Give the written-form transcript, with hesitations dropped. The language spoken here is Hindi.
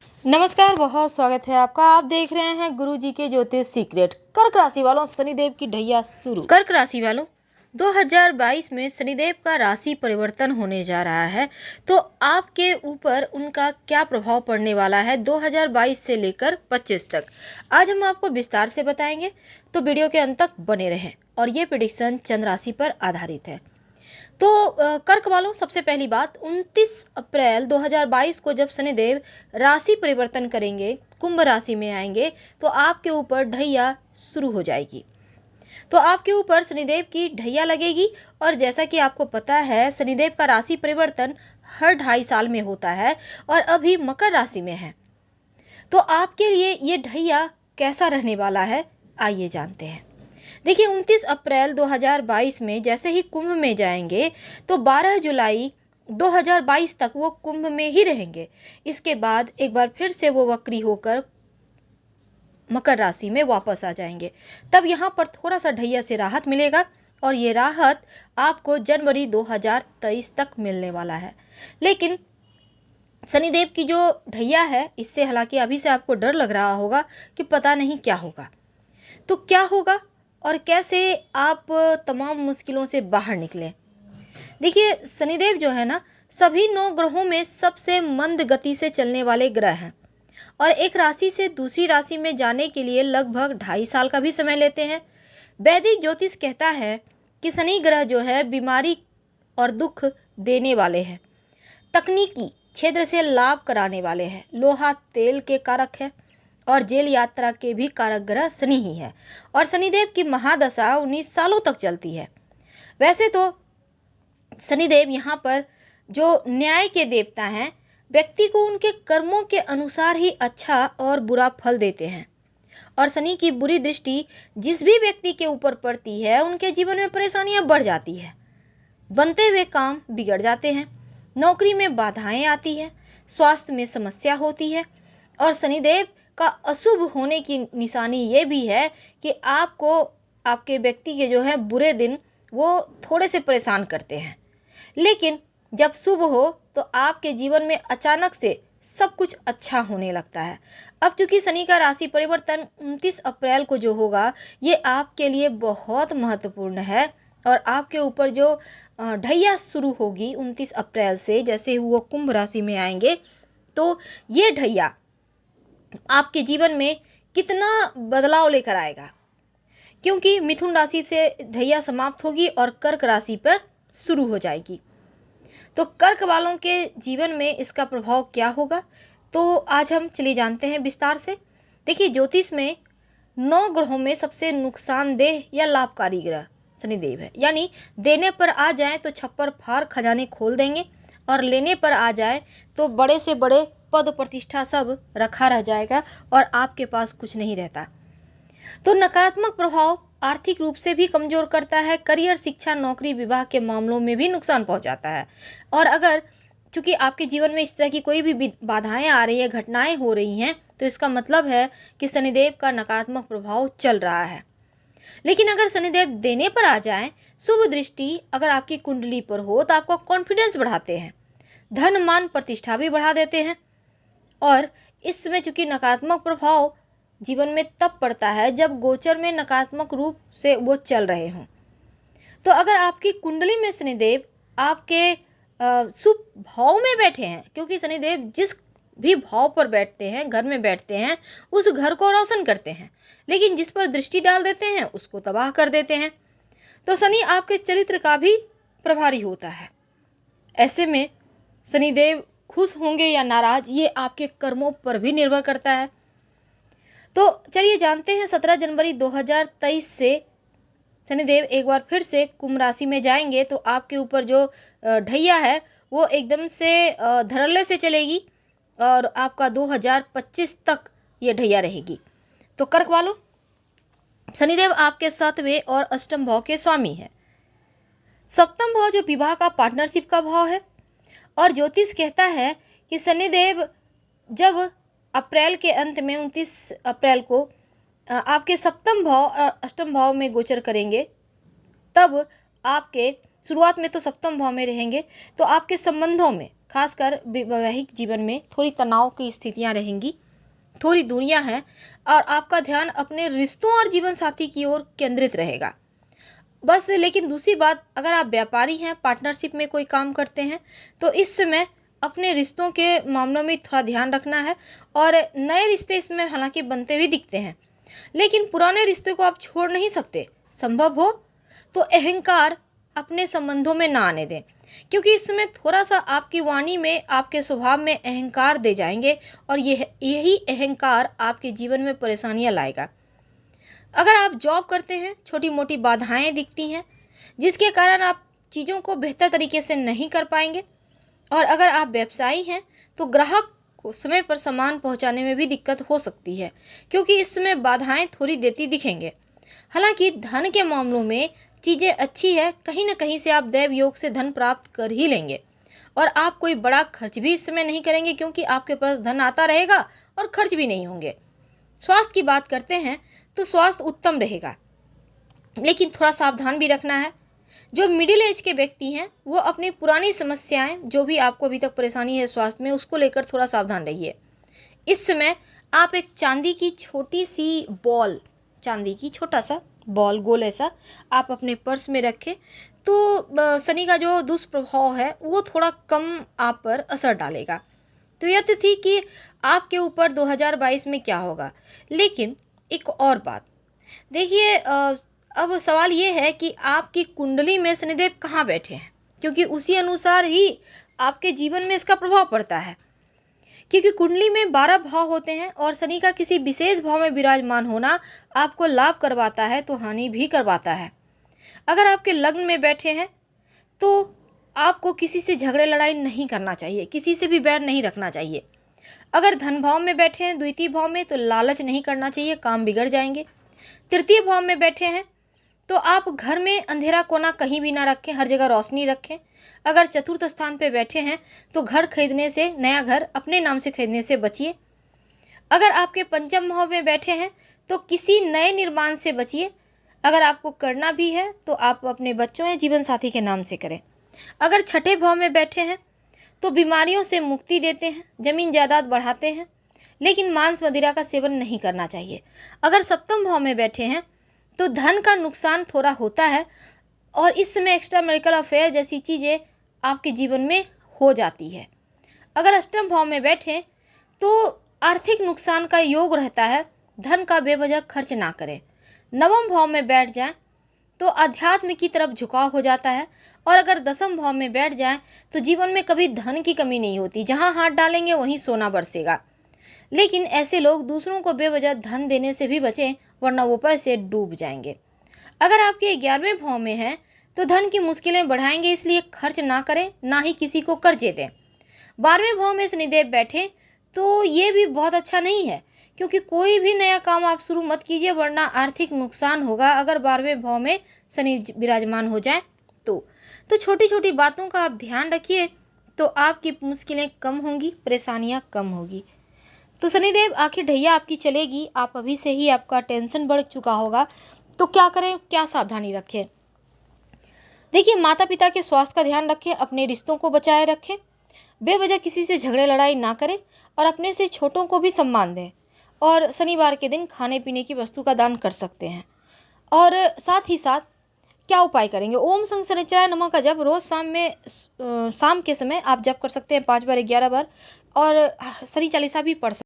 नमस्कार, बहुत स्वागत है आपका। आप देख रहे हैं गुरुजी के ज्योतिष सीक्रेट। कर्क राशि वालों, शनिदेव की ढैया शुरू। कर्क राशि वालों, 2022 में शनिदेव का राशि परिवर्तन होने जा रहा है, तो आपके ऊपर उनका क्या प्रभाव पड़ने वाला है 2022 से लेकर 25 तक, आज हम आपको विस्तार से बताएंगे। तो वीडियो के अंत तक बने रहें। और ये प्रेडिक्शन चंद्र राशि पर आधारित है। तो कर्क वालों, सबसे पहली बात, 29 अप्रैल 2022 को जब शनिदेव राशि परिवर्तन करेंगे, कुंभ राशि में आएंगे, तो आपके ऊपर ढैया शुरू हो जाएगी। तो आपके ऊपर शनिदेव की ढैया लगेगी। और जैसा कि आपको पता है, शनिदेव का राशि परिवर्तन हर 2.5 साल में होता है और अभी मकर राशि में है। तो आपके लिए ये ढैया कैसा रहने वाला है, आइए जानते हैं। देखिए, 29 अप्रैल 2022 में जैसे ही कुंभ में जाएंगे, तो 12 जुलाई 2022 तक वो कुंभ में ही रहेंगे। इसके बाद एक बार फिर से वो वक्री होकर मकर राशि में वापस आ जाएंगे। तब यहाँ पर थोड़ा सा ढैया से राहत मिलेगा और ये राहत आपको जनवरी 2023 तक मिलने वाला है। लेकिन शनिदेव की जो ढैया है, इससे हालांकि अभी से आपको डर लग रहा होगा कि पता नहीं क्या होगा। तो क्या होगा और कैसे आप तमाम मुश्किलों से बाहर निकलें। देखिए, शनिदेव जो है ना, सभी 9 ग्रहों में सबसे मंद गति से चलने वाले ग्रह हैं और एक राशि से दूसरी राशि में जाने के लिए लगभग 2.5 साल का भी समय लेते हैं। वैदिक ज्योतिष कहता है कि शनि ग्रह जो है बीमारी और दुख देने वाले हैं, तकनीकी क्षेत्र से लाभ कराने वाले हैं, लोहा तेल के कारक है और जेल यात्रा के भी कारक ग्रह शनि ही है। और शनिदेव की महादशा 19 सालों तक चलती है। वैसे तो शनिदेव यहाँ पर जो न्याय के देवता हैं, व्यक्ति को उनके कर्मों के अनुसार ही अच्छा और बुरा फल देते हैं। और शनि की बुरी दृष्टि जिस भी व्यक्ति के ऊपर पड़ती है, उनके जीवन में परेशानियां बढ़ जाती है, बनते हुए काम बिगड़ जाते हैं, नौकरी में बाधाएं आती हैं, स्वास्थ्य में समस्या होती है। और शनिदेव का अशुभ होने की निशानी ये भी है कि आपको आपके व्यक्ति के जो है बुरे दिन वो थोड़े से परेशान करते हैं। लेकिन जब शुभ हो तो आपके जीवन में अचानक से सब कुछ अच्छा होने लगता है। अब चूंकि शनि का राशि परिवर्तन 29 अप्रैल को जो होगा, ये आपके लिए बहुत महत्वपूर्ण है। और आपके ऊपर जो ढैया शुरू होगी 29 अप्रैल से, जैसे ही वो कुंभ राशि में आएंगे, तो ये ढैया आपके जीवन में कितना बदलाव लेकर आएगा। क्योंकि मिथुन राशि से ढैया समाप्त होगी और कर्क राशि पर शुरू हो जाएगी। तो कर्क वालों के जीवन में इसका प्रभाव क्या होगा, तो आज हम चलिए जानते हैं विस्तार से। देखिए, ज्योतिष में 9 ग्रहों में सबसे नुकसानदेह या लाभकारी ग्रह शनिदेव है। यानी देने पर आ जाए तो छप्पर फाड़ खजाने खोल देंगे, और लेने पर आ जाए तो बड़े से बड़े पद प्रतिष्ठा सब रखा रह जाएगा और आपके पास कुछ नहीं रहता। तो नकारात्मक प्रभाव आर्थिक रूप से भी कमजोर करता है, करियर, शिक्षा, नौकरी, विवाह के मामलों में भी नुकसान पहुंचाता है। और अगर चूंकि आपके जीवन में इस तरह की कोई भी बाधाएं आ रही है, घटनाएं हो रही हैं, तो इसका मतलब है कि शनिदेव का नकारात्मक प्रभाव चल रहा है। लेकिन अगर शनिदेव देने पर आ जाएं, शुभ दृष्टि अगर आपकी कुंडली पर हो, तो आपका कॉन्फिडेंस बढ़ाते हैं, धन मान प्रतिष्ठा भी बढ़ा देते हैं। और इसमें चूंकि नकारात्मक प्रभाव जीवन में तब पड़ता है जब गोचर में नकारात्मक रूप से वो चल रहे हों। तो अगर आपकी कुंडली में शनिदेव आपके शुभ भाव में बैठे हैं, क्योंकि शनिदेव जिस भी भाव पर बैठते हैं, घर में बैठते हैं, उस घर को रोशन करते हैं, लेकिन जिस पर दृष्टि डाल देते हैं उसको तबाह कर देते हैं। तो शनि आपके चरित्र का भी प्रभारी होता है। ऐसे में शनिदेव खुश होंगे या नाराज, ये आपके कर्मों पर भी निर्भर करता है। तो चलिए जानते हैं, 17 जनवरी 2023 से शनिदेव एक बार फिर से कुंभ राशि में जाएंगे, तो आपके ऊपर जो ढैया है वो एकदम से धड़ल्ले से चलेगी और आपका 2025 तक ये ढैया रहेगी। तो कर्क वालों, शनिदेव आपके 7वें और अष्टम भाव के स्वामी हैं। सप्तम भाव जो विवाह का, पार्टनरशिप का भाव है। और ज्योतिष कहता है कि शनिदेव जब अप्रैल के अंत में 29 अप्रैल को आपके सप्तम भाव और अष्टम भाव में गोचर करेंगे, तब आपके शुरुआत में तो सप्तम भाव में रहेंगे, तो आपके संबंधों में खासकर वैवाहिक जीवन में थोड़ी तनाव की स्थितियां रहेंगी, थोड़ी दूरियां हैं और आपका ध्यान अपने रिश्तों और जीवन साथी की ओर केंद्रित रहेगा। बस लेकिन दूसरी बात, अगर आप व्यापारी हैं, पार्टनरशिप में कोई काम करते हैं, तो इस समय अपने रिश्तों के मामलों में थोड़ा ध्यान रखना है। और नए रिश्ते इसमें हालांकि बनते हुए दिखते हैं, लेकिन पुराने रिश्ते को आप छोड़ नहीं सकते। संभव हो तो अहंकार अपने संबंधों में ना आने दें, क्योंकि इस समय थोड़ा सा आपकी वाणी में, आपके स्वभाव में अहंकार दे जाएंगे और यही अहंकार आपके जीवन में परेशानियां लाएगा। अगर आप जॉब करते हैं, छोटी मोटी बाधाएं दिखती हैं जिसके कारण आप चीज़ों को बेहतर तरीके से नहीं कर पाएंगे। और अगर आप व्यवसायी हैं तो ग्राहक को समय पर सामान पहुंचाने में भी दिक्कत हो सकती है, क्योंकि इस समय बाधाएं थोड़ी देती दिखेंगे। हालांकि धन के मामलों में चीज़ें अच्छी है, कहीं ना कहीं से आप दैव योग से धन प्राप्त कर ही लेंगे और आप कोई बड़ा खर्च भी इस समय नहीं करेंगे, क्योंकि आपके पास धन आता रहेगा और खर्च भी नहीं होंगे। स्वास्थ्य की बात करते हैं तो स्वास्थ्य उत्तम रहेगा, लेकिन थोड़ा सावधान भी रखना है। जो मिडिल एज के व्यक्ति हैं वो अपनी पुरानी समस्याएं, जो भी आपको अभी तक परेशानी है स्वास्थ्य में, उसको लेकर थोड़ा सावधान रहिए। इस समय आप एक चांदी की छोटी सी बॉल, चांदी की छोटा सा बॉल गोल ऐसा आप अपने पर्स में रखें, तो शनि का जो दुष्प्रभाव है वो थोड़ा कम आप पर असर डालेगा। तो यह थी कि आपके ऊपर 2022 में क्या होगा। लेकिन एक और बात देखिए, अब सवाल ये है कि आपकी कुंडली में शनिदेव कहाँ बैठे हैं, क्योंकि उसी अनुसार ही आपके जीवन में इसका प्रभाव पड़ता है। क्योंकि कुंडली में 12 भाव होते हैं और शनि का किसी विशेष भाव में विराजमान होना आपको लाभ करवाता है तो हानि भी करवाता है। अगर आपके लग्न में बैठे हैं तो आपको किसी से झगड़े लड़ाई नहीं करना चाहिए, किसी से भी बैर नहीं रखना चाहिए। अगर धन भाव में बैठे हैं, द्वितीय भाव में, तो लालच नहीं करना चाहिए, काम बिगड़ जाएंगे। तृतीय भाव में बैठे हैं तो आप घर में अंधेरा कोना कहीं भी ना रखें, हर जगह रोशनी रखें। अगर चतुर्थ स्थान पे बैठे हैं तो घर खरीदने से, नया घर अपने नाम से खरीदने से बचिए। अगर आपके पंचम भाव में बैठे हैं तो किसी नए निर्माण से बचिए। अगर आपको करना भी है तो आप अपने बच्चों या जीवन साथी के नाम से करें। अगर छठे भाव में बैठे हैं तो बीमारियों से मुक्ति देते हैं, जमीन जायदाद बढ़ाते हैं, लेकिन मांस मदिरा का सेवन नहीं करना चाहिए। अगर सप्तम भाव में बैठे हैं तो धन का नुकसान थोड़ा होता है और इस समय एक्स्ट्रा मैरिटल अफेयर जैसी चीज़ें आपके जीवन में हो जाती है। अगर अष्टम भाव में बैठे तो आर्थिक नुकसान का योग रहता है, धन का बेवजह खर्च ना करें। नवम भाव में बैठ जाएं तो अध्यात्म की तरफ झुकाव हो जाता है। और अगर दसम भाव में बैठ जाएं तो जीवन में कभी धन की कमी नहीं होती, जहां हाथ डालेंगे वहीं सोना बरसेगा। लेकिन ऐसे लोग दूसरों को बेवजह धन देने से भी बचें, वरना वो पैसे डूब जाएंगे। अगर आपके 11वें भाव में है तो धन की मुश्किलें बढ़ाएंगे, इसलिए खर्च ना करें, ना ही किसी को कर्जे दें। 12वें भाव में शनिदेव बैठे तो ये भी बहुत अच्छा नहीं है, क्योंकि कोई भी नया काम आप शुरू मत कीजिए, वरना आर्थिक नुकसान होगा। अगर 12वें भाव में शनि विराजमान हो जाए तो छोटी छोटी बातों का आप ध्यान रखिए, तो आपकी मुश्किलें कम होंगी, परेशानियां कम होगी। तो शनिदेव आखिर ढैया आपकी चलेगी, आप अभी से ही आपका टेंशन बढ़ चुका होगा, तो क्या करें, क्या सावधानी रखें। देखिए, माता पिता के स्वास्थ्य का ध्यान रखें, अपने रिश्तों को बचाए रखें, बेवजह किसी से झगड़े लड़ाई ना करें और अपने से छोटों को भी सम्मान दें। और शनिवार के दिन खाने पीने की वस्तु का दान कर सकते हैं। और साथ ही साथ क्या उपाय करेंगे, ओम संग शनिचराय नमः का जप रोज शाम के समय आप जप कर सकते हैं 5 बार 11 बार, और शनि चालीसा भी पढ़ सकते हैं।